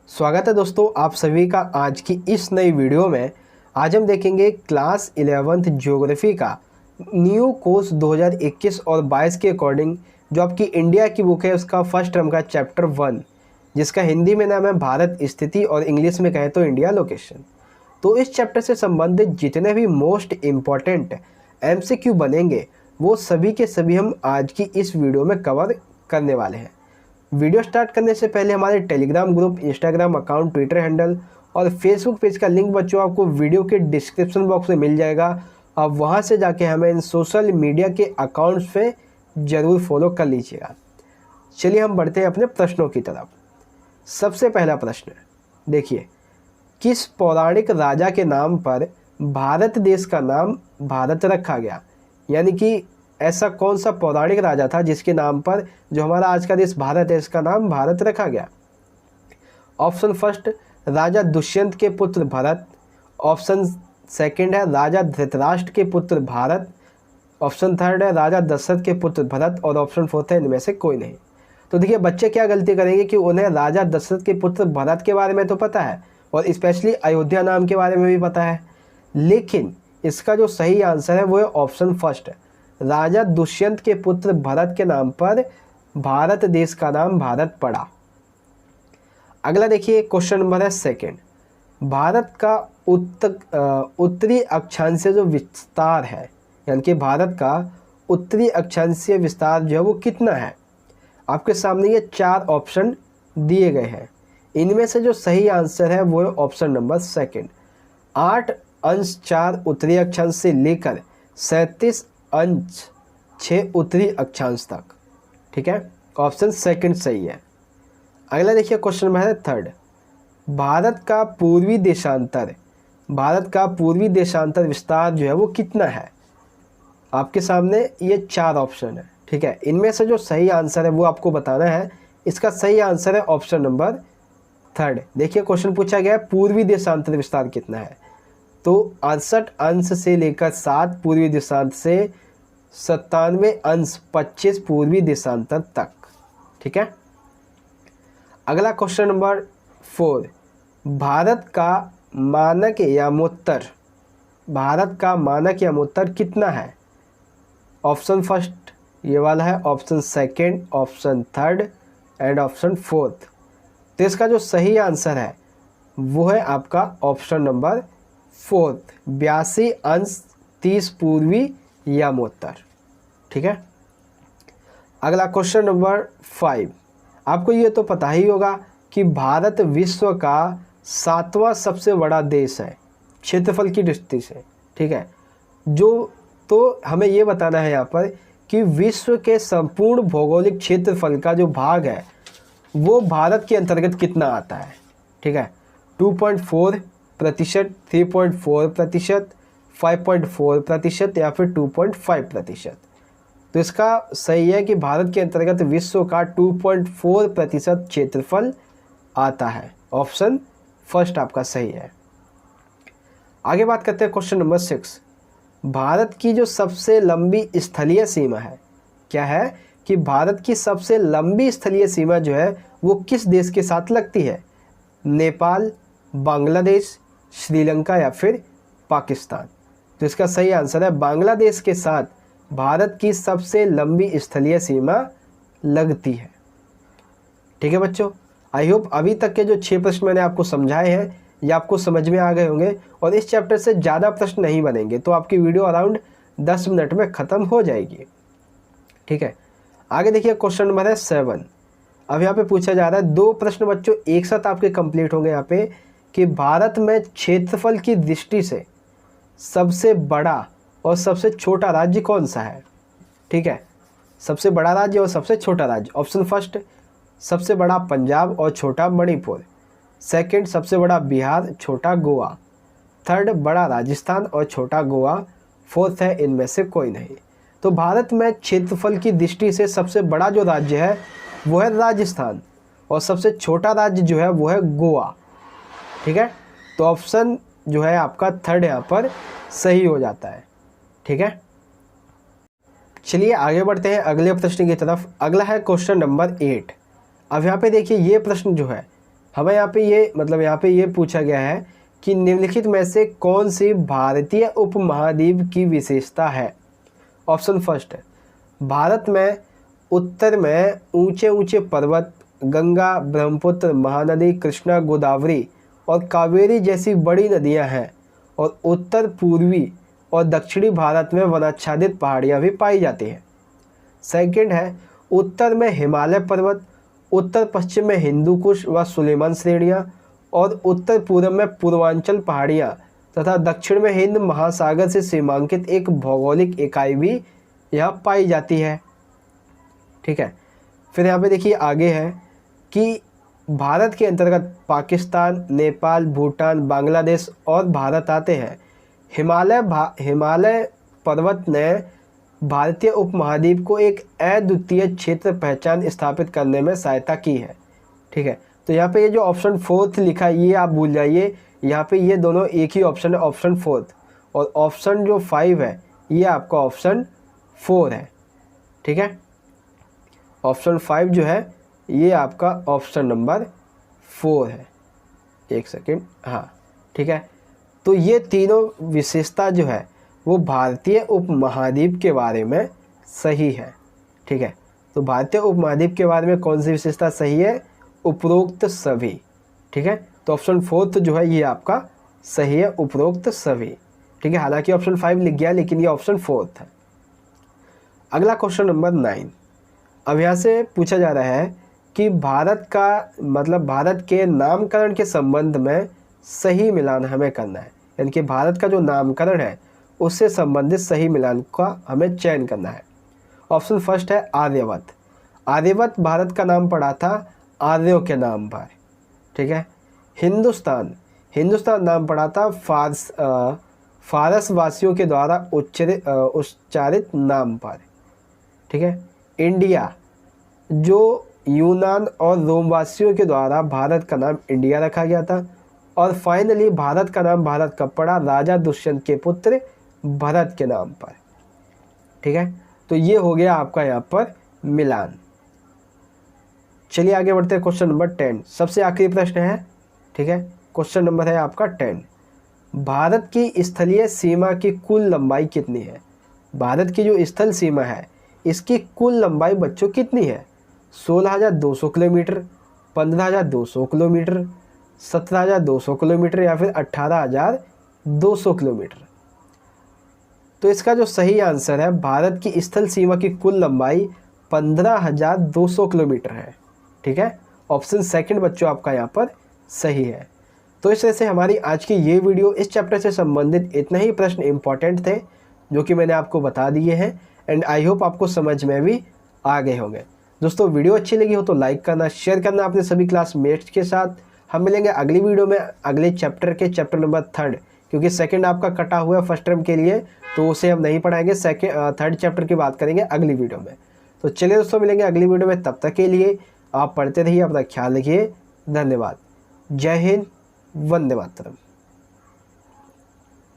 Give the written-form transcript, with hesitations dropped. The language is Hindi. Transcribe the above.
स्वागत है दोस्तों आप सभी का आज की इस नई वीडियो में। आज हम देखेंगे क्लास 11th ज्योग्राफी का न्यू कोर्स 2021 और 22 के अकॉर्डिंग जो आपकी इंडिया की बुक है उसका फर्स्ट टर्म का चैप्टर 1, जिसका हिंदी में नाम है भारत स्थिति और इंग्लिश में कहें तो इंडिया लोकेशन। तो इस चैप्टर से संबंधित जितने भी मोस्ट इम्पॉर्टेंट MCQ बनेंगे वो सभी के सभी हम आज की इस वीडियो में कवर करने वाले हैं। वीडियो स्टार्ट करने से पहले हमारे Telegram group, Instagram account, Twitter handle और फेसबुक पेज का लिंक बच्चों आपको वीडियो के डिस्क्रिप्शन बॉक्स में मिल जाएगा। आप वहां से जाके हमें इन सोशल मीडिया के अकाउंट्स पे ज़रूर फॉलो कर लीजिएगा। चलिए हम बढ़ते हैं अपने प्रश्नों की तरफ। सबसे पहला प्रश्न देखिए, किस पौराणिक राजा के नाम पर भारत देश का नाम भारत रखा गया? यानी कि ऐसा कौन सा पौराणिक राजा था जिसके नाम पर जो हमारा आज का देश भारत है इसका नाम भारत रखा गया? ऑप्शन फर्स्ट राजा दुष्यंत के पुत्र भरत, ऑप्शन सेकंड है राजा धृतराष्ट्र के पुत्र भारत, ऑप्शन थर्ड है राजा दशरथ के पुत्र भरत और ऑप्शन फोर्थ है इनमें से कोई नहीं। तो देखिए बच्चे क्या गलती करेंगे कि उन्हें राजा दशरथ के पुत्र भरत के बारे में तो पता है और स्पेशली अयोध्या नाम के बारे में भी पता है, लेकिन इसका जो सही आंसर है वो है ऑप्शन फर्स्ट, राजा दुष्यंत के पुत्र भरत के नाम पर भारत देश का नाम भारत पड़ा। अगला देखिए क्वेश्चन नंबर है सेकंड, भारत का उत्तरी अक्षांशीय जो विस्तार है, यानी कि भारत का उत्तरी अक्षांशीय विस्तार जो है वो कितना है? आपके सामने ये 4 ऑप्शन दिए गए हैं, इनमें से जो सही आंसर है वो है ऑप्शन नंबर सेकंड, 8.4 उत्तरी अक्षांश से लेकर 37.6 उत्तरी अक्षांश तक। ठीक है, ऑप्शन सेकंड सही है। अगला देखिए क्वेश्चन नंबर है थर्ड, भारत का पूर्वी देशांतर विस्तार जो है वो कितना है? आपके सामने ये 4 ऑप्शन है। ठीक है, इनमें से जो सही आंसर है वो आपको बताना है। इसका सही आंसर है ऑप्शन नंबर थर्ड। देखिए क्वेश्चन पूछा गया है पूर्वी देशांतर विस्तार कितना है, तो 68 अंश से लेकर 7 पूर्वी देशांत से 97 अंश 25 पूर्वी देशांतर तक। ठीक है, अगला क्वेश्चन नंबर 4, भारत का मानक यामोत्तर कितना है? ऑप्शन फर्स्ट ये वाला है, option second, option third and option fourth. तो इसका जो सही आंसर है वो है आपका ऑप्शन नंबर फोर्थ, 82 अंश 30 पूर्वी यामोत्तर। ठीक है, अगला क्वेश्चन नंबर 5, आपको ये तो पता ही होगा कि भारत विश्व का 7वां सबसे बड़ा देश है क्षेत्रफल की दृष्टि से। ठीक है, तो हमें ये बताना है यहाँ पर कि विश्व के संपूर्ण भौगोलिक क्षेत्रफल का जो भाग है वो भारत के अंतर्गत कितना आता है? ठीक है, 2.4%, 3.4%, 5.4% या फिर 2.5%। तो इसका सही है कि भारत के अंतर्गत विश्व का 2.4% क्षेत्रफल आता है। ऑप्शन फर्स्ट आपका सही है। आगे बात करते हैं क्वेश्चन नंबर 6, भारत की जो सबसे लंबी स्थलीय सीमा है, क्या है कि भारत की सबसे लंबी स्थलीय सीमा जो है वो किस देश के साथ लगती है? नेपाल, बांग्लादेश, श्रीलंका या फिर पाकिस्तान। तो इसका सही आंसर है बांग्लादेश के साथ भारत की सबसे लंबी स्थलीय सीमा लगती है। ठीक है बच्चों, आई होप अभी तक के जो 6 प्रश्न मैंने आपको समझाए हैं ये आपको समझ में आ गए होंगे और इस चैप्टर से ज़्यादा प्रश्न नहीं बनेंगे, तो आपकी वीडियो अराउंड 10 मिनट में ख़त्म हो जाएगी। ठीक है, आगे देखिए क्वेश्चन नंबर है 7। अब यहाँ पे पूछा जा रहा है 2 प्रश्न बच्चों एक साथ आपके कंप्लीट होंगे यहाँ पे कि भारत में क्षेत्रफल की दृष्टि से सबसे बड़ा और सबसे छोटा राज्य कौन सा है? ठीक है, सबसे बड़ा राज्य और सबसे छोटा राज्य। ऑप्शन फर्स्ट, सबसे बड़ा पंजाब और छोटा मणिपुर, सेकंड सबसे बड़ा बिहार, छोटा गोवा, थर्ड बड़ा राजस्थान और छोटा गोवा, फोर्थ है इनमें से कोई नहीं। तो भारत में क्षेत्रफल की दृष्टि से सबसे बड़ा जो राज्य है वो है राजस्थान और सबसे छोटा राज्य जो है वो है गोवा। ठीक है, तो ऑप्शन जो है आपका थर्ड यहाँ पर सही हो जाता है। ठीक है, चलिए आगे बढ़ते हैं अगले प्रश्न की तरफ। अगला है क्वेश्चन नंबर 8। अब यहाँ पे देखिए ये प्रश्न जो है हमें यहाँ पे ये मतलब यहाँ पे ये पूछा गया है कि निम्नलिखित में से कौन सी भारतीय उपमहाद्वीप की विशेषता है। ऑप्शन फर्स्ट है, भारत में उत्तर में ऊंचे ऊंचे पर्वत, गंगा, ब्रह्मपुत्र, महानदी, कृष्णा, गोदावरी और कावेरी जैसी बड़ी नदियां हैं और उत्तर पूर्वी और दक्षिणी भारत में वनाच्छादित पहाड़ियां भी पाई जाती हैं। सेकंड है, उत्तर में हिमालय पर्वत, उत्तर पश्चिम में हिंदू कुश व सुलेमान श्रेणियाँ और उत्तर पूर्व में पूर्वांचल पहाड़ियाँ तथा दक्षिण में हिंद महासागर से सीमांकित एक भौगोलिक इकाई भी यहाँ पाई जाती है। ठीक है, फिर यहाँ पे देखिए आगे है कि भारत के अंतर्गत पाकिस्तान, नेपाल, भूटान, बांग्लादेश और भारत आते हैं। हिमालय पर्वत ने भारतीय उपमहाद्वीप को एक अद्वितीय क्षेत्र पहचान स्थापित करने में सहायता की है। ठीक है, तो यहाँ पे ये जो ऑप्शन फोर्थ लिखा है ये आप भूल जाइए, यहाँ पे ये दोनों एक ही ऑप्शन है, ऑप्शन फोर्थ, और ऑप्शन जो 5 है ये आपका ऑप्शन 4 है। ठीक है, ऑप्शन 5 जो है ये आपका ऑप्शन नंबर 4 है। एक सेकेंड, हाँ ठीक है, तो ये तीनों विशेषता जो है वो भारतीय उपमहाद्वीप के बारे में सही है। ठीक है, तो भारतीय उपमहाद्वीप के बारे में कौन सी विशेषता सही है? उपरोक्त सभी। ठीक है, तो ऑप्शन 4 जो है ये आपका सही है, उपरोक्त सभी। ठीक है, हालांकि ऑप्शन 5 लिख गया लेकिन ये ऑप्शन 4 है। अगला क्वेश्चन नंबर 9। अब यहाँ से पूछा जा रहा है कि भारत का मतलब भारत के नामकरण के संबंध में सही मिलान हमें करना है, यानी कि भारत का जो नामकरण है उससे संबंधित सही मिलान का हमें चयन करना है। ऑप्शन फर्स्ट है आर्यवत। आर्यवत भारत का नाम पड़ा था आर्यों के नाम पर। ठीक है, हिंदुस्तान नाम पड़ा था फारस वासियों के द्वारा उच्चारित नाम पर। ठीक है, इंडिया जो यूनान और रोमवासियों के द्वारा भारत का नाम इंडिया रखा गया था। और फाइनली भारत का नाम भारत कब पड़ा? राजा दुष्यंत के पुत्र भरत के नाम पर। ठीक है, तो ये हो गया आपका यहाँ पर मिलान। चलिए आगे बढ़ते हैं क्वेश्चन नंबर 10, सबसे आखिरी प्रश्न है। ठीक है, क्वेश्चन नंबर है आपका 10। भारत की स्थलीय सीमा की कुल लंबाई कितनी है? भारत की जो स्थल सीमा है इसकी कुल लंबाई बच्चों कितनी है? 16,200 किलोमीटर, 15,200 किलोमीटर, 17,200 किलोमीटर या फिर 18,200 किलोमीटर? तो इसका जो सही आंसर है, भारत की स्थल सीमा की कुल लंबाई 15,200 किलोमीटर है। ठीक है, ऑप्शन सेकंड बच्चों आपका यहाँ पर सही है। तो इस तरह से हमारी आज की ये वीडियो इस चैप्टर से संबंधित इतना ही प्रश्न इंपॉर्टेंट थे जो कि मैंने आपको बता दिए हैं एंड आई होप आपको समझ में भी आ गए होंगे। दोस्तों वीडियो अच्छी लगी हो तो लाइक करना, शेयर करना अपने सभी क्लासमेट्स के साथ। हम मिलेंगे अगली वीडियो में अगले चैप्टर नंबर 3, क्योंकि सेकंड आपका कटा हुआ है फर्स्ट टर्म के लिए, तो उसे हम नहीं पढ़ाएंगे। थर्ड चैप्टर की बात करेंगे अगली वीडियो में। तो चलिए दोस्तों मिलेंगे अगली वीडियो में, तब तक के लिए आप पढ़ते रहिए, अपना ख्याल रखिए। धन्यवाद। जय हिंद, वंदे मातरम।